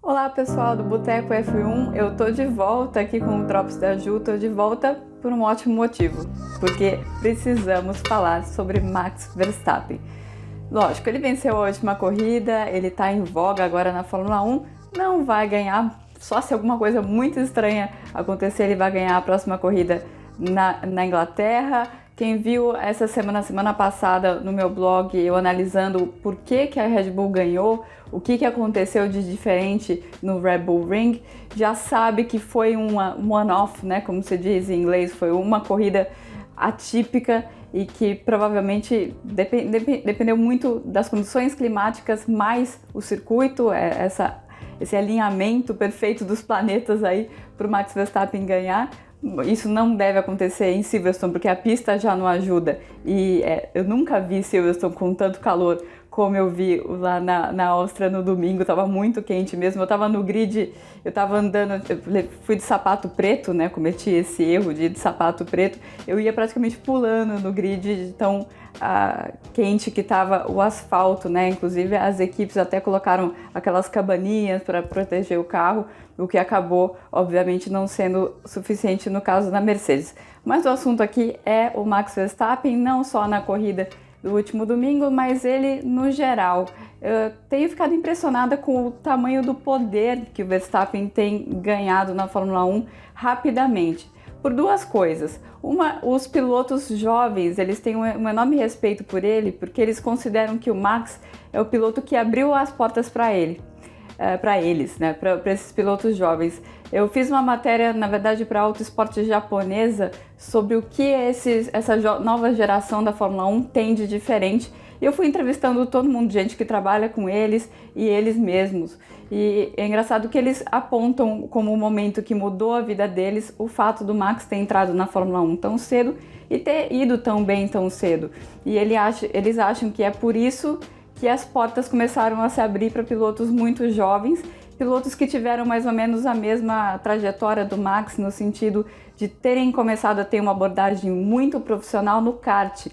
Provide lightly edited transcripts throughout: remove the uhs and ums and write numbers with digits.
Olá pessoal do Boteco F1, eu tô de volta aqui com o Drops da Ju, tô de volta por um ótimo motivo, porque precisamos falar sobre Max Verstappen. Lógico, ele venceu a última corrida, ele tá em voga agora na Fórmula 1, não vai ganhar, só se alguma coisa muito estranha acontecer, ele vai ganhar a próxima corrida na Inglaterra. Quem viu essa semana passada no meu blog, eu analisando por que a Red Bull ganhou, o que aconteceu de diferente no Red Bull Ring, já sabe que foi um one-off, né, como se diz em inglês, foi uma corrida atípica e que provavelmente dependeu muito das condições climáticas, mais o circuito, esse alinhamento perfeito dos planetas aí para o Max Verstappen ganhar. Isso não deve acontecer em Silverstone, porque a pista já não ajuda. E eu nunca vi Silverstone com tanto calor como eu vi lá na Áustria no domingo. Tava muito quente mesmo. Eu tava no grid, eu tava andando, eu fui de sapato preto, né? Cometi esse erro de ir de sapato preto. Eu ia praticamente pulando no grid de tão quente que tava o asfalto, né? Inclusive as equipes até colocaram aquelas cabaninhas para proteger o carro, o que acabou, obviamente, não sendo suficiente no caso da Mercedes. Mas o assunto aqui é o Max Verstappen, não só na corrida do último domingo, mas ele no geral. Eu tenho ficado impressionada com o tamanho do poder que o Verstappen tem ganhado na Fórmula 1 rapidamente. Por duas coisas. Uma, os pilotos jovens, eles têm um enorme respeito por ele, porque eles consideram que o Max é o piloto que abriu as portas para ele. Para eles, né, para esses pilotos jovens. Eu fiz uma matéria, na verdade, para a Auto Esporte japonesa sobre o que essa nova geração da Fórmula 1 tem de diferente. E eu fui entrevistando todo mundo, gente que trabalha com eles e eles mesmos. E é engraçado que eles apontam como o momento que mudou a vida deles o fato do Max ter entrado na Fórmula 1 tão cedo e ter ido tão bem tão cedo. E eles acham que é por isso que as portas começaram a se abrir para pilotos muito jovens, pilotos que tiveram mais ou menos a mesma trajetória do Max, no sentido de terem começado a ter uma abordagem muito profissional no kart.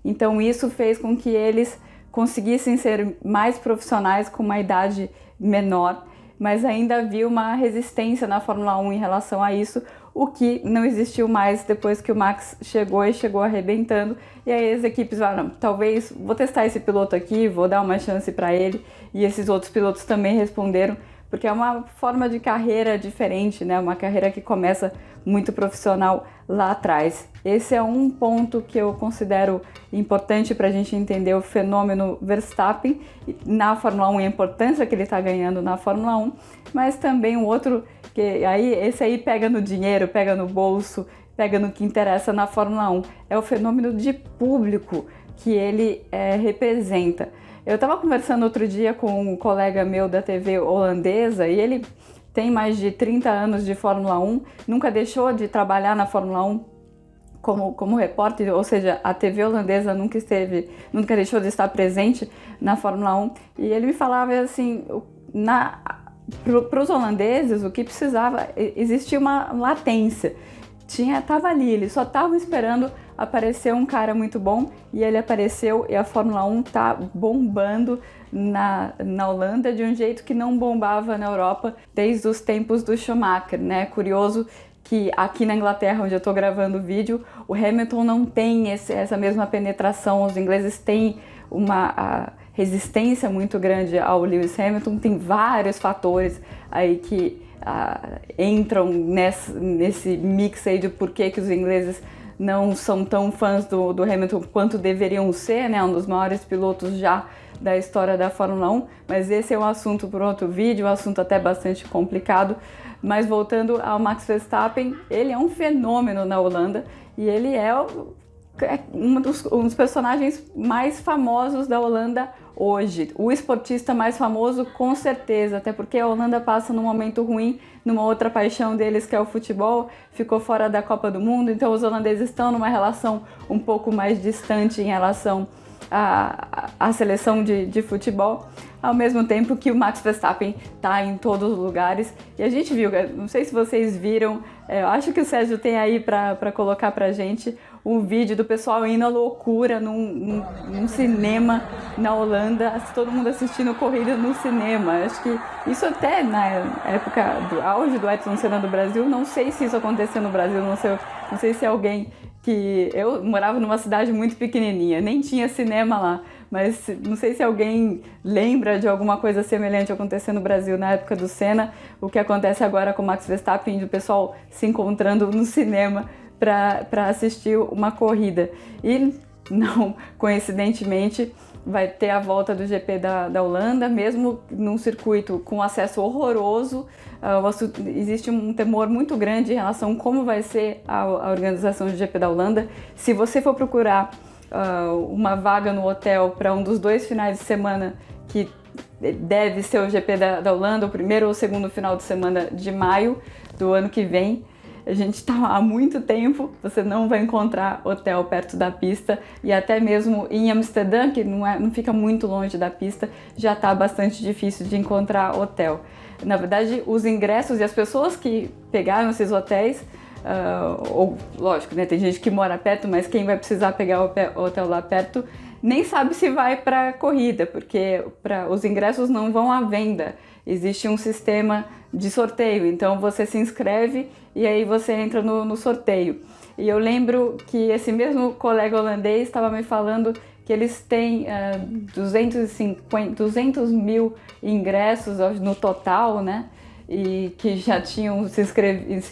Então isso fez com que eles conseguissem ser mais profissionais com uma idade menor, mas ainda havia uma resistência na Fórmula 1 em relação a isso, o que não existiu mais depois que o Max chegou arrebentando. E aí as equipes falaram, talvez vou testar esse piloto aqui, vou dar uma chance para ele, e esses outros pilotos também responderam, porque é uma forma de carreira diferente, né? Uma carreira que começa muito profissional lá atrás. Esse é um ponto que eu considero importante para a gente entender o fenômeno Verstappen na Fórmula 1 e a importância que ele está ganhando na Fórmula 1, mas também um outro, que aí esse aí pega no dinheiro, pega no bolso, pega no que interessa na Fórmula 1, é o fenômeno de público que ele representa. Eu estava conversando outro dia com um colega meu da TV holandesa e ele tem mais de 30 anos de Fórmula 1, nunca deixou de trabalhar na Fórmula 1 como repórter, ou seja, a TV holandesa nunca deixou de estar presente na Fórmula 1, e ele me falava assim, para os holandeses o que precisava, existia uma latência, estava ali, eles só estavam esperando aparecer um cara muito bom, e ele apareceu, e a Fórmula 1 tá bombando na Holanda de um jeito que não bombava na Europa desde os tempos do Schumacher, né? Curioso que aqui na Inglaterra, onde eu estou gravando o vídeo, o Hamilton não tem essa mesma penetração, os ingleses têm uma resistência muito grande ao Lewis Hamilton, tem vários fatores aí que entram nesse mix aí de por que os ingleses não são tão fãs do Hamilton quanto deveriam ser, né? Um dos maiores pilotos já da história da Fórmula 1, mas esse é um assunto para outro vídeo, um assunto até bastante complicado. Mas voltando ao Max Verstappen, ele é um fenômeno na Holanda e ele é um dos personagens mais famosos da Holanda hoje. O esportista mais famoso, com certeza, até porque a Holanda passa num momento ruim, numa outra paixão deles que é o futebol, ficou fora da Copa do Mundo, então os holandeses estão numa relação um pouco mais distante em relação à seleção de futebol, ao mesmo tempo que o Max Verstappen está em todos os lugares. E a gente viu, não sei se vocês viram, eu acho que o Sérgio tem aí para colocar pra gente um vídeo do pessoal indo à loucura num cinema na Holanda, todo mundo assistindo corrida no cinema. Acho que isso até na época do auge do Ayrton Senna do Brasil, não sei se isso aconteceu no Brasil, não sei se alguém que... Eu morava numa cidade muito pequenininha, nem tinha cinema lá, mas não sei se alguém lembra de alguma coisa semelhante acontecer no Brasil na época do Senna, o que acontece agora com o Max Verstappen, o pessoal se encontrando no cinema para assistir uma corrida. E não coincidentemente vai ter a volta do GP da Holanda, mesmo num circuito com acesso horroroso. Existe um temor muito grande em relação a como vai ser a organização do GP da Holanda. Se você for procurar uma vaga no hotel para um dos 2 finais de semana que deve ser o GP da Holanda, o primeiro ou o segundo final de semana de maio do ano que vem, a gente está há muito tempo, você não vai encontrar hotel perto da pista, e até mesmo em Amsterdã, que não fica muito longe da pista, já está bastante difícil de encontrar hotel. Na verdade, os ingressos e as pessoas que pegaram esses hotéis, ou lógico, né, tem gente que mora perto, mas quem vai precisar pegar o hotel lá perto nem sabe se vai para a corrida, porque os ingressos não vão à venda. Existe um sistema de sorteio, então você se inscreve e aí você entra no sorteio. E eu lembro que esse mesmo colega holandês estava me falando que eles têm 200 mil ingressos no total, né? E que já tinham se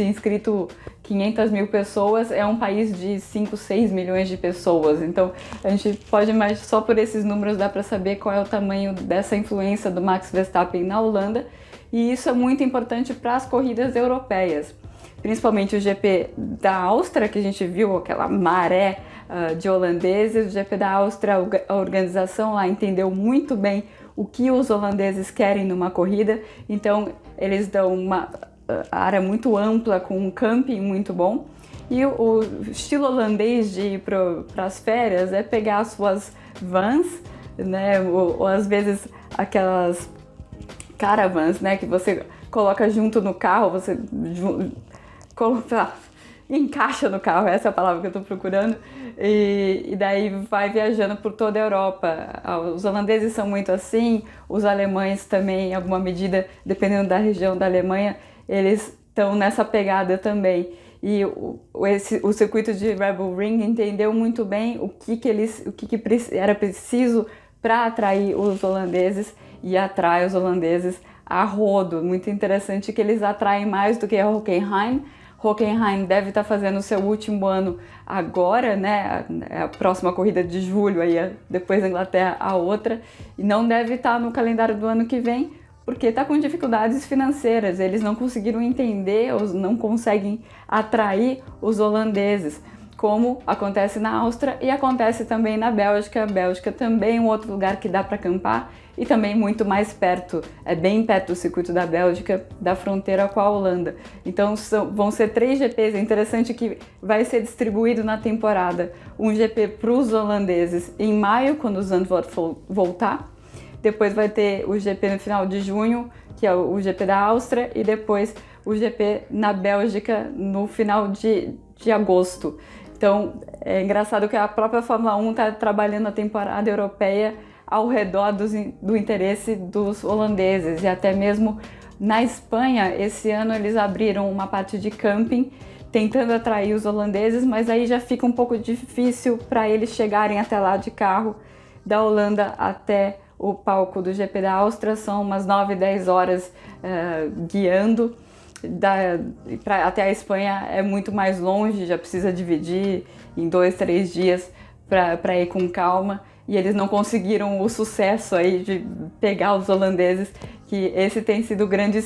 inscrito 500 mil pessoas. É um país de 5, 6 milhões de pessoas, então a gente pode imaginar, só por esses números dá para saber qual é o tamanho dessa influência do Max Verstappen na Holanda, e isso é muito importante para as corridas europeias, principalmente o GP da Áustria, que a gente viu aquela maré de holandeses. O GP da Áustria, a organização lá entendeu muito bem o que os holandeses querem numa corrida, então eles dão uma área muito ampla com um camping muito bom. E o estilo holandês de ir para as férias é pegar as suas vans, né, ou às vezes aquelas caravans, né, que você coloca junto no carro, você encaixa no carro, essa é a palavra que eu estou procurando, e daí vai viajando por toda a Europa. Os holandeses são muito assim, os alemães também, em alguma medida, dependendo da região da Alemanha, eles estão nessa pegada também. E o circuito de Red Bull Ring entendeu muito bem o que era preciso para atrair os holandeses, e atrai os holandeses a rodo. Muito interessante que eles atraem mais do que a Hockenheim. Hockenheim deve estar fazendo o seu último ano agora, né? A próxima corrida de julho, aí depois da Inglaterra a outra, e não deve estar no calendário do ano que vem, porque está com dificuldades financeiras. Eles não conseguiram entender, ou não conseguem atrair os holandeses, como acontece na Áustria e acontece também na Bélgica. A Bélgica também é um outro lugar que dá para acampar, e também muito mais perto, é bem perto do circuito da Bélgica, da fronteira com a Holanda. Então vão ser 3 GPs, é interessante que vai ser distribuído na temporada. Um GP para os holandeses em maio, quando o Zandvoort voltar, depois vai ter o GP no final de junho, que é o GP da Áustria, e depois o GP na Bélgica no final de agosto. Então é engraçado que a própria Fórmula 1 está trabalhando a temporada europeia ao redor do interesse dos holandeses. E até mesmo na Espanha, esse ano eles abriram uma parte de camping, tentando atrair os holandeses, mas aí já fica um pouco difícil para eles chegarem até lá de carro. Da Holanda até o palco do GP da Áustria são umas 9, 10 horas guiando. Até a Espanha é muito mais longe, já precisa dividir em 2, 3 dias para ir com calma. E eles não conseguiram o sucesso aí de pegar os holandeses, que esse tem sido o grande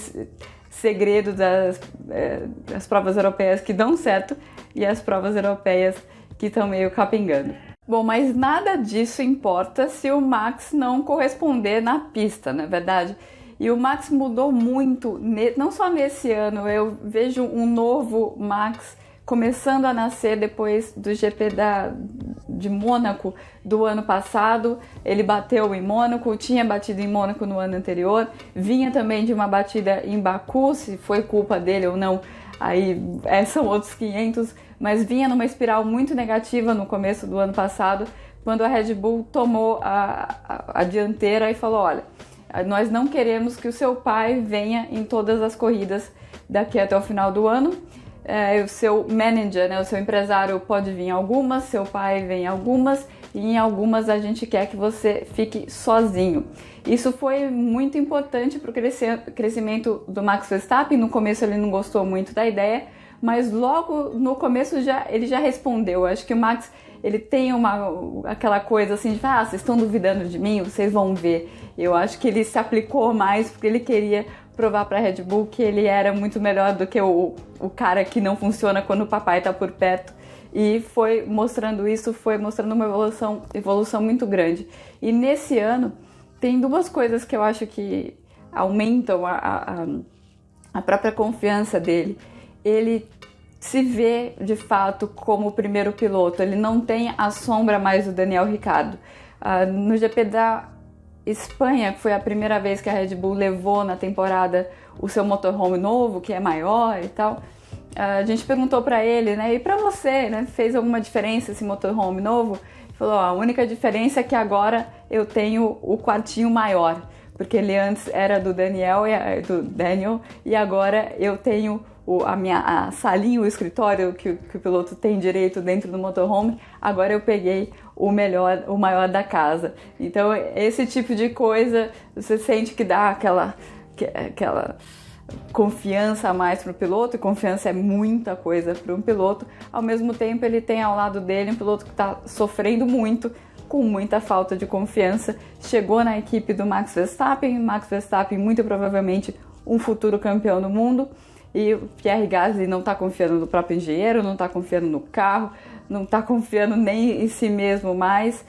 segredo das provas europeias que dão certo e as provas europeias que estão meio capengando. Bom, mas nada disso importa se o Max não corresponder na pista, não é verdade? E o Max mudou muito, não só nesse ano. Eu vejo um novo Max começando a nascer depois do GP de Mônaco do ano passado. Ele bateu em Mônaco, tinha batido em Mônaco no ano anterior, vinha também de uma batida em Baku, se foi culpa dele ou não, aí são outros 500, mas vinha numa espiral muito negativa no começo do ano passado, quando a Red Bull tomou a dianteira e falou, olha, nós não queremos que o seu pai venha em todas as corridas daqui até o final do ano. O seu manager, né, o seu empresário pode vir em algumas, seu pai vem em algumas, e em algumas a gente quer que você fique sozinho. Isso foi muito importante para o crescimento do Max Verstappen. No começo ele não gostou muito da ideia, mas logo no começo ele já respondeu. Eu acho que o Max, ele tem aquela coisa assim de, vocês estão duvidando de mim? Vocês vão ver. Eu acho que ele se aplicou mais porque ele queria provar para a Red Bull que ele era muito melhor do que o cara que não funciona quando o papai está por perto. E foi mostrando isso, foi mostrando uma evolução muito grande. E nesse ano tem duas coisas que eu acho que aumentam a própria confiança dele. Ele se vê de fato como o primeiro piloto, ele não tem a sombra mais do Daniel Ricciardo. No GP da Espanha, que foi a primeira vez que a Red Bull levou na temporada o seu motorhome novo, que é maior e tal, a gente perguntou para ele, né, e para você, né, fez alguma diferença esse motorhome novo? Ele falou, a única diferença é que agora eu tenho o quartinho maior, porque ele antes era do Daniel e agora eu tenho a salinha, o escritório que o piloto tem direito dentro do motorhome, agora eu peguei o maior da casa. Então esse tipo de coisa você sente que dá aquela confiança a mais para o piloto, e confiança é muita coisa para um piloto. Ao mesmo tempo ele tem ao lado dele um piloto que está sofrendo muito, com muita falta de confiança. Chegou na equipe do Max Verstappen muito provavelmente um futuro campeão do mundo, e o Pierre Gasly não está confiando no próprio engenheiro, não está confiando no carro, não está confiando nem em si mesmo mais.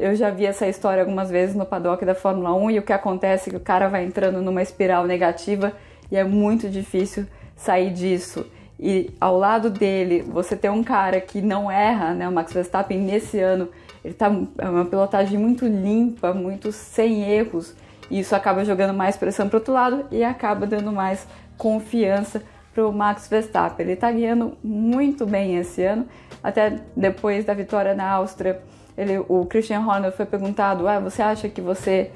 Eu já vi essa história algumas vezes no paddock da Fórmula 1, e o que acontece é que o cara vai entrando numa espiral negativa e é muito difícil sair disso. E ao lado dele, você tem um cara que não erra, né? O Max Verstappen nesse ano, ele tá uma pilotagem muito limpa, muito sem erros, e isso acaba jogando mais pressão para o outro lado e acaba dando mais confiança para o Max Verstappen. Ele está guiando muito bem esse ano, até depois da vitória na Áustria. O Christian Horner foi perguntado, você acha que você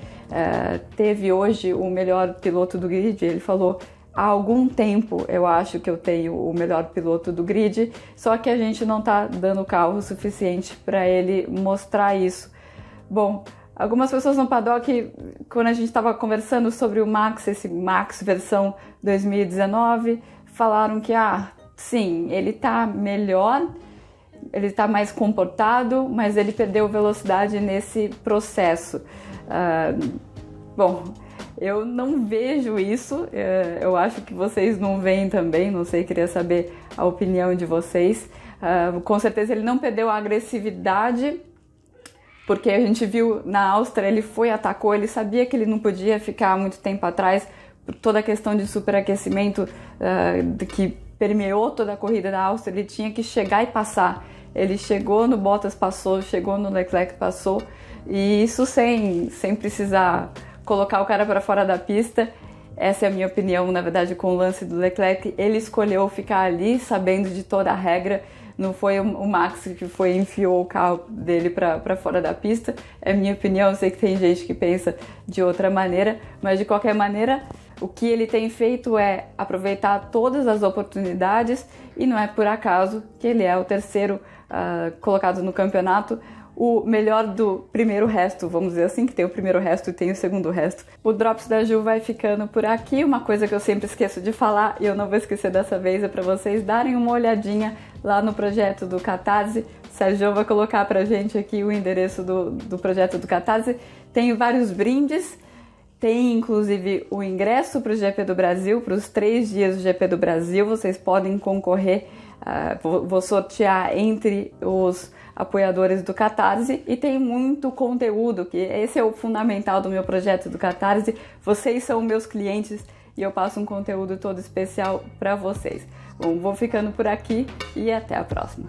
teve hoje o melhor piloto do grid? Ele falou, há algum tempo eu acho que eu tenho o melhor piloto do grid, só que a gente não está dando carro suficiente para ele mostrar isso. Bom, algumas pessoas no paddock, quando a gente estava conversando sobre o Max, esse Max versão 2019, falaram que, sim, ele está melhor, ele está mais comportado, mas ele perdeu velocidade nesse processo. Bom, eu não vejo isso, eu acho que vocês não veem também, não sei, queria saber a opinião de vocês. Com certeza ele não perdeu a agressividade, porque a gente viu na Áustria, ele atacou, ele sabia que ele não podia ficar muito tempo atrás, por toda a questão de superaquecimento que permeou toda a corrida da Áustria, ele tinha que chegar e passar. Ele chegou no Bottas, passou, chegou no Leclerc, passou, e isso sem precisar colocar o cara para fora da pista. Essa é a minha opinião, na verdade, com o lance do Leclerc. Ele escolheu ficar ali, sabendo de toda a regra. Não foi o Max que enfiou o carro dele para fora da pista. É minha opinião, eu sei que tem gente que pensa de outra maneira, mas de qualquer maneira, o que ele tem feito é aproveitar todas as oportunidades, e não é por acaso que ele é o terceiro colocado no campeonato, o melhor do primeiro resto, vamos dizer assim, que tem o primeiro resto e tem o segundo resto. O Drops da Ju vai ficando por aqui. Uma coisa que eu sempre esqueço de falar, e eu não vou esquecer dessa vez, é para vocês darem uma olhadinha lá no projeto do Catarse. O Sérgio vai colocar pra gente aqui o endereço do projeto do Catarse. Tem vários brindes, tem inclusive o ingresso para o GP do Brasil, para os 3 dias do GP do Brasil. Vocês podem concorrer, vou sortear entre os apoiadores do Catarse, e tem muito conteúdo, que esse é o fundamental do meu projeto do Catarse. Vocês são meus clientes e eu passo um conteúdo todo especial para vocês. Bom, vou ficando por aqui e até a próxima.